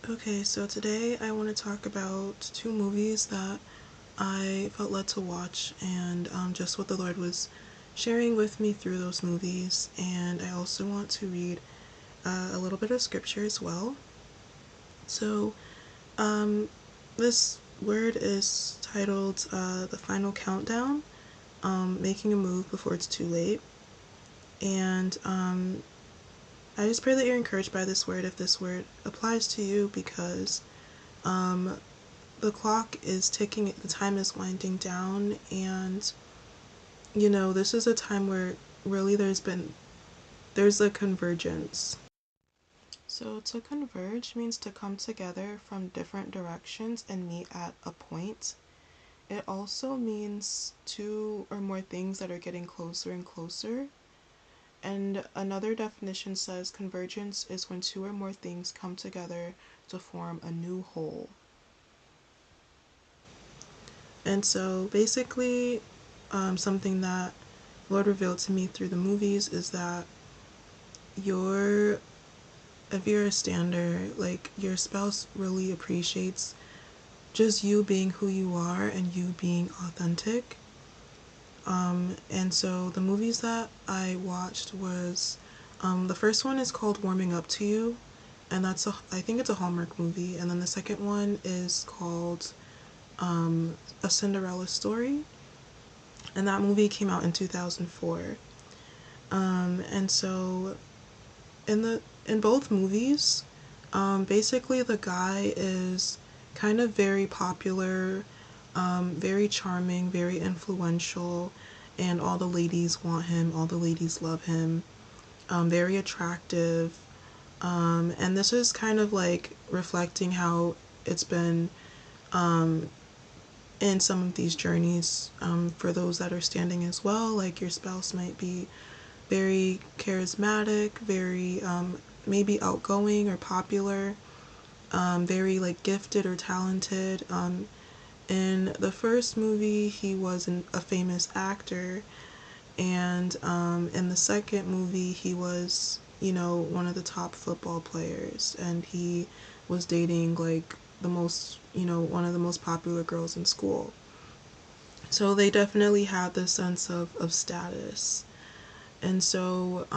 Okay, so today I want to talk about two movies that I felt led to watch, and just what the Lord was sharing with me through those movies. And I also want to read a little bit of scripture as well. So, this word is titled The Final Countdown, Making a Move Before It's Too Late. And I just pray that you're encouraged by this word if this word applies to you, because the clock is ticking, the time is winding down, and this is a time where really there's a convergence. So to converge means to come together from different directions and meet at a point. It also means two or more things that are getting closer and closer. And another definition says convergence is when two or more things come together to form a new whole. And so basically, something that Lord revealed to me through the movies is that your if you're a stander, like, your spouse really appreciates just you being who you are and you being authentic. And so the movies that I watched was the first one is called Warming Up to You, and I think it's a Hallmark movie. And then the second one is called A Cinderella Story, and that movie came out in 2004. And so in both movies, basically the guy is kind of very popular, very charming, very influential, and all the ladies want him, all the ladies love him, very attractive. And this is kind of like reflecting how it's been in some of these journeys, for those that are standing as well. Like, your spouse might be very charismatic, very maybe outgoing or popular, very like gifted or talented. In the first movie, he was a famous actor, and in the second movie, he was, one of the top football players, and he was dating like one of the most popular girls in school. So they definitely had this sense of status. And so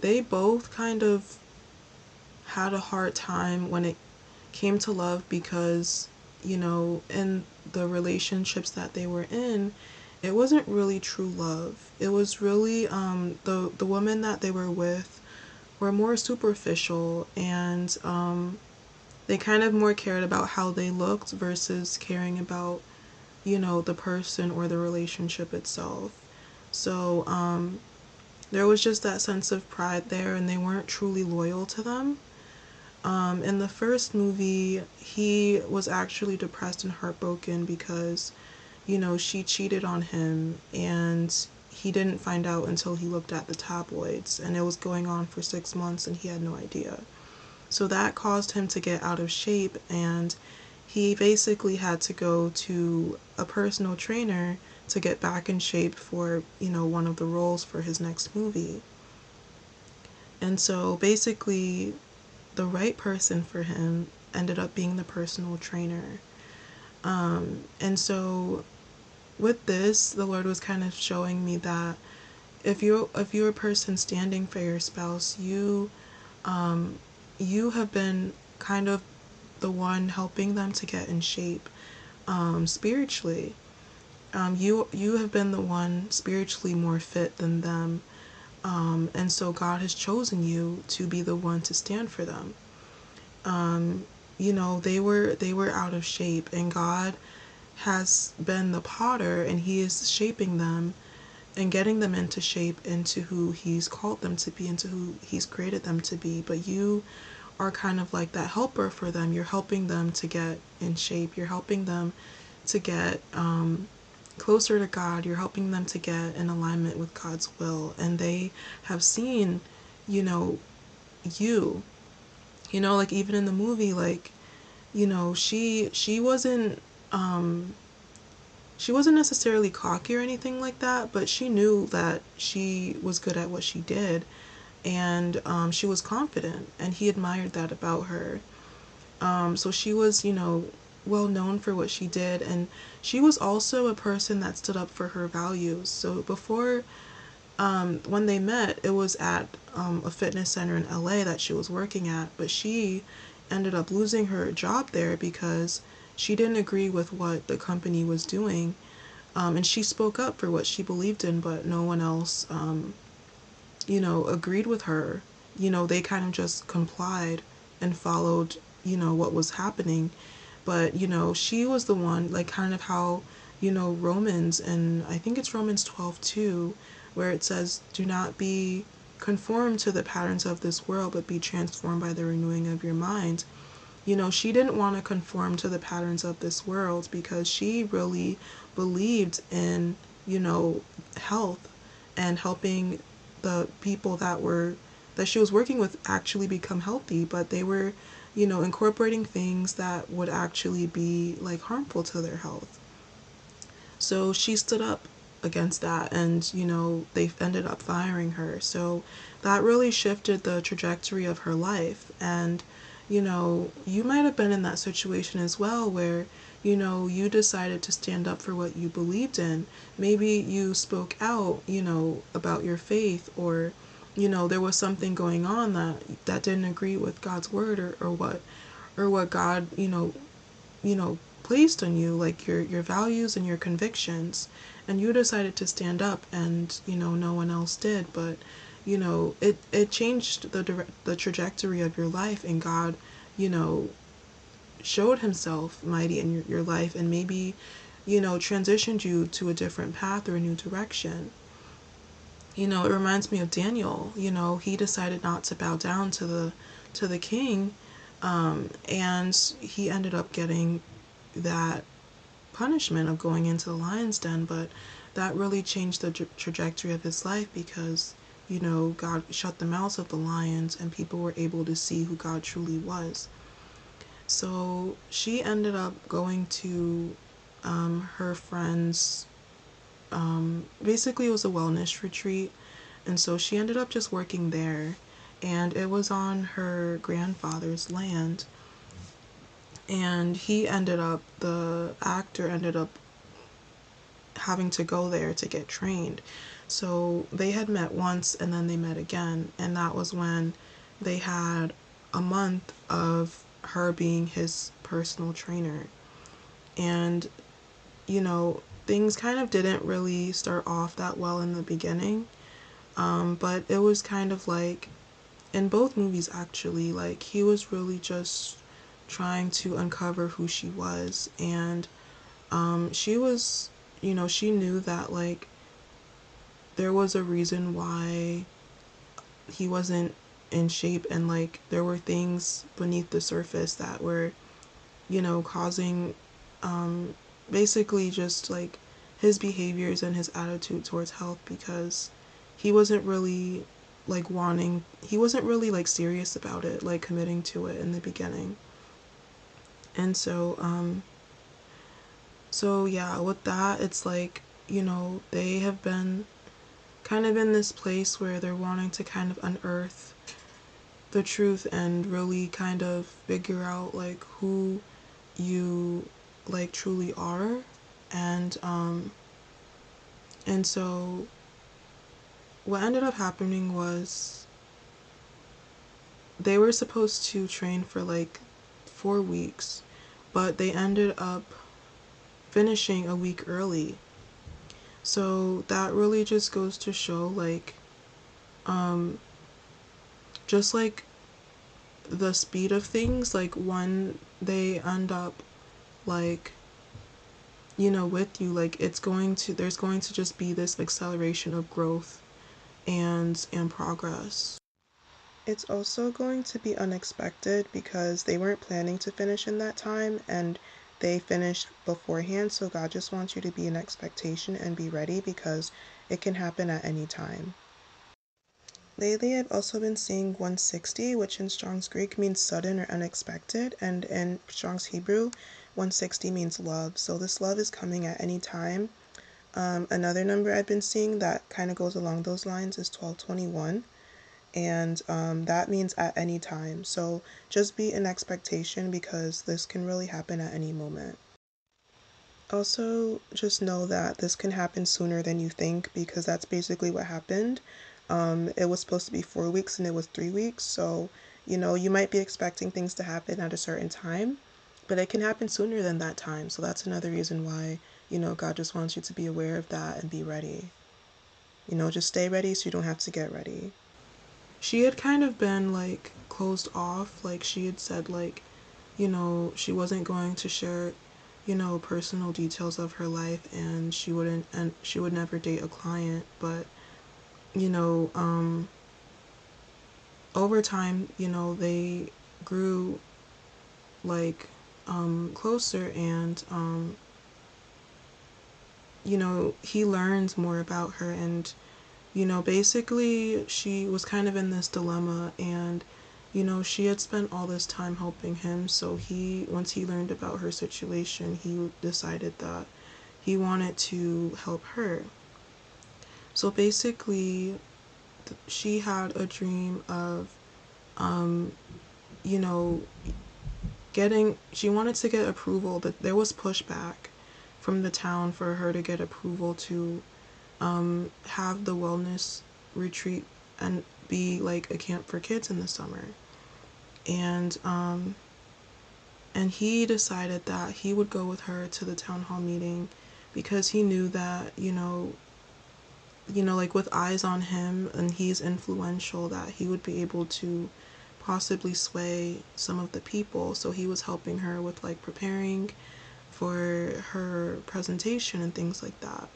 they both kind of had a hard time when it came to love, because, in the relationships that they were in, it wasn't really true love. It was really the women that they were with were more superficial, and they kind of more cared about how they looked versus caring about, the person or the relationship itself. So there was just that sense of pride there, and they weren't truly loyal to them. In the first movie, he was actually depressed and heartbroken because, she cheated on him, and he didn't find out until he looked at the tabloids, and it was going on for 6 months, and he had no idea. So that caused him to get out of shape, and he basically had to go to a personal trainer to get back in shape for, one of the roles for his next movie. And so basically, the right person for him ended up being the personal trainer. And so with this, the Lord was kind of showing me that if you're a person standing for your spouse, you have been kind of the one helping them to get in shape, spiritually. You have been the one spiritually more fit than them, and so God has chosen you to be the one to stand for them. They were out of shape, and God has been the potter, and He is shaping them and getting them into shape, into who He's called them to be, into who He's created them to be. But you are kind of like that helper for them. You're helping them to get in shape. You're helping them to get closer to God. You're helping them to get in alignment with God's will. And they have seen, you know, you, like, even in the movie, like, she wasn't necessarily cocky or anything like that, but she knew that she was good at what she did, and she was confident, and he admired that about her. So she was, well known for what she did, and she was also a person that stood up for her values. So before, when they met, it was at a fitness center in LA that she was working at, but she ended up losing her job there because she didn't agree with what the company was doing. And she spoke up for what she believed in, but no one else, agreed with her. They kind of just complied and followed, what was happening. But, she was the one, like, kind of how, Romans, and I think it's Romans 12 too, where it says, do not be conformed to the patterns of this world, but be transformed by the renewing of your mind. She didn't want to conform to the patterns of this world because she really believed in, health and helping the people that she was working with actually become healthy, but they were, incorporating things that would actually be like harmful to their health. So she stood up against that, and they ended up firing her. So that really shifted the trajectory of her life. And you might have been in that situation as well, where you decided to stand up for what you believed in. Maybe you spoke out, about your faith, or there was something going on that didn't agree with God's word, or what God placed on you, like your values and your convictions, and you decided to stand up, and no one else did. But it changed the trajectory of your life, and God you know showed himself mighty in your life, and maybe transitioned you to a different path or a new direction. It reminds me of Daniel. He decided not to bow down to the king, and he ended up getting that punishment of going into the lion's den. But that really changed the trajectory of his life, because God shut the mouths of the lions, and people were able to see who God truly was. So she ended up going to her friend's, basically, it was a wellness retreat. And so she ended up just working there. And it was on her grandfather's land. And the actor ended up having to go there to get trained. So they had met once, and then they met again. And that was when they had a month of her being his personal trainer. And, things kind of didn't really start off that well in the beginning. But it was kind of like, in both movies actually, like, he was really just trying to uncover who she was. And she was, she knew that, like, there was a reason why he wasn't in shape, and, like, there were things beneath the surface that were, causing, basically, just like his behaviors and his attitude towards health, because he wasn't really he wasn't really, like, serious about it, like committing to it in the beginning. And so yeah, with that, it's like, they have been kind of in this place where they're wanting to kind of unearth the truth and really kind of figure out, like, who you, like, truly are. And so what ended up happening was, they were supposed to train for like 4 weeks, but they ended up finishing a week early. So that really just goes to show, like, um just like the speed of things, like, when they end up, like, with you, like, there's going to just be this acceleration of growth and progress. It's also going to be unexpected because they weren't planning to finish in that time, and they finished beforehand. So God just wants you to be in expectation and be ready, because it can happen at any time. Lately, I've also been seeing 160, which in Strong's Greek means sudden or unexpected, and in Strong's Hebrew, 160 means love. So this love is coming at any time. Another number I've been seeing that kind of goes along those lines is 1221. and that means at any time. So just be in expectation because this can really happen at any moment. Also, just know that this can happen sooner than you think because that's basically what happened. It was supposed to be 4 weeks and it was 3 weeks. So, you might be expecting things to happen at a certain time, but it can happen sooner than that time. So that's another reason why, God just wants you to be aware of that and be ready. Just stay ready so you don't have to get ready. She had kind of been like closed off. Like she had said, like, she wasn't going to share, personal details of her life, and she would never date a client. But, you know, um, over time, they grew like closer, and he learns more about her, and basically she was kind of in this dilemma, and she had spent all this time helping him, so once he learned about her situation, he decided that he wanted to help her. So basically, she had a dream of, um, you know, she wanted to get approval, that there was pushback from the town for her to get approval to have the wellness retreat and be like a camp for kids in the summer. And he decided that he would go with her to the town hall meeting because he knew that, like with eyes on him and he's influential, that he would be able to possibly sway some of the people. So he was helping her with like preparing for her presentation and things like that.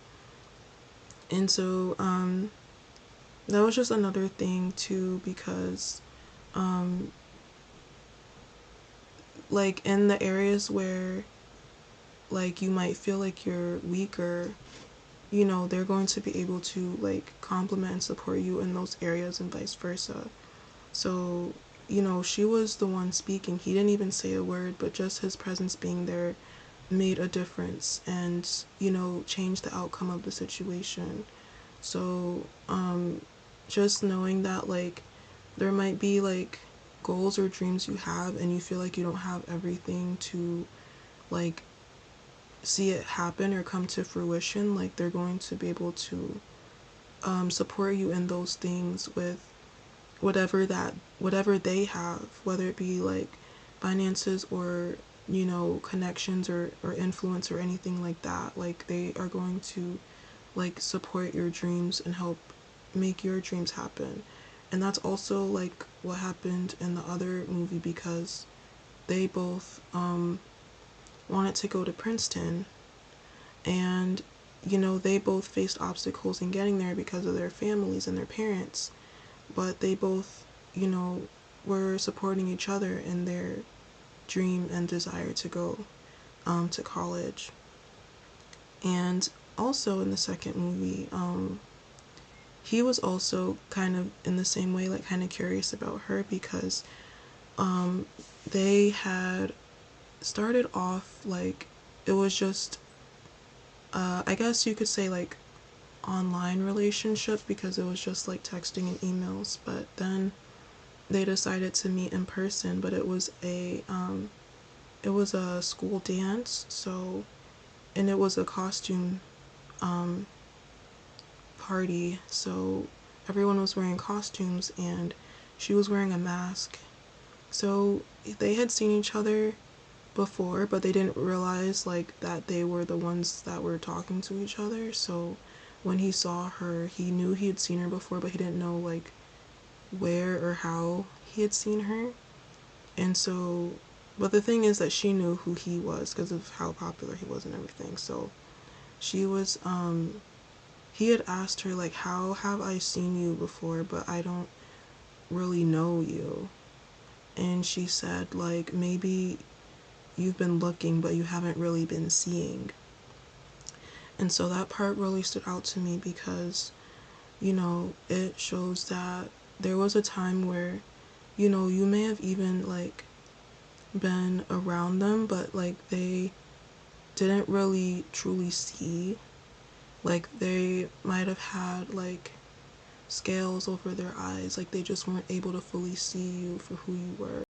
And so that was just another thing too, because like in the areas where like you might feel like you're weaker, they're going to be able to like compliment and support you in those areas and vice versa. So, she was the one speaking. He didn't even say a word, but just his presence being there made a difference and, changed the outcome of the situation. So, just knowing that like there might be like goals or dreams you have and you feel like you don't have everything to like see it happen or come to fruition, like they're going to be able to support you in those things with whatever they have, whether it be like finances or connections or influence or anything like that. Like they are going to like support your dreams and help make your dreams happen. And that's also like what happened in the other movie, because they both wanted to go to Princeton, and they both faced obstacles in getting there because of their families and their parents, but they both were supporting each other in their dream and desire to go to college. And also in the second movie, he was also kind of in the same way, like kind of curious about her, because they had started off like it was just I guess you could say like online relationship, because it was just like texting and emails, but then they decided to meet in person. But it was a school dance, so, and it was a costume um party, so everyone was wearing costumes and she was wearing a mask. So they had seen each other before, but they didn't realize like that they were the ones that were talking to each other. So when he saw her, he knew he had seen her before, but he didn't know like where or how he had seen her. And so, but the thing is that she knew who he was because of how popular he was and everything. So she was he had asked her like, how have I seen you before, but I don't really know you. And she said like, maybe you've been looking but you haven't really been seeing. And so that part really stood out to me because it shows that there was a time where you may have even like been around them, but like they didn't really truly see. Like they might have had like scales over their eyes, like they just weren't able to fully see you for who you were.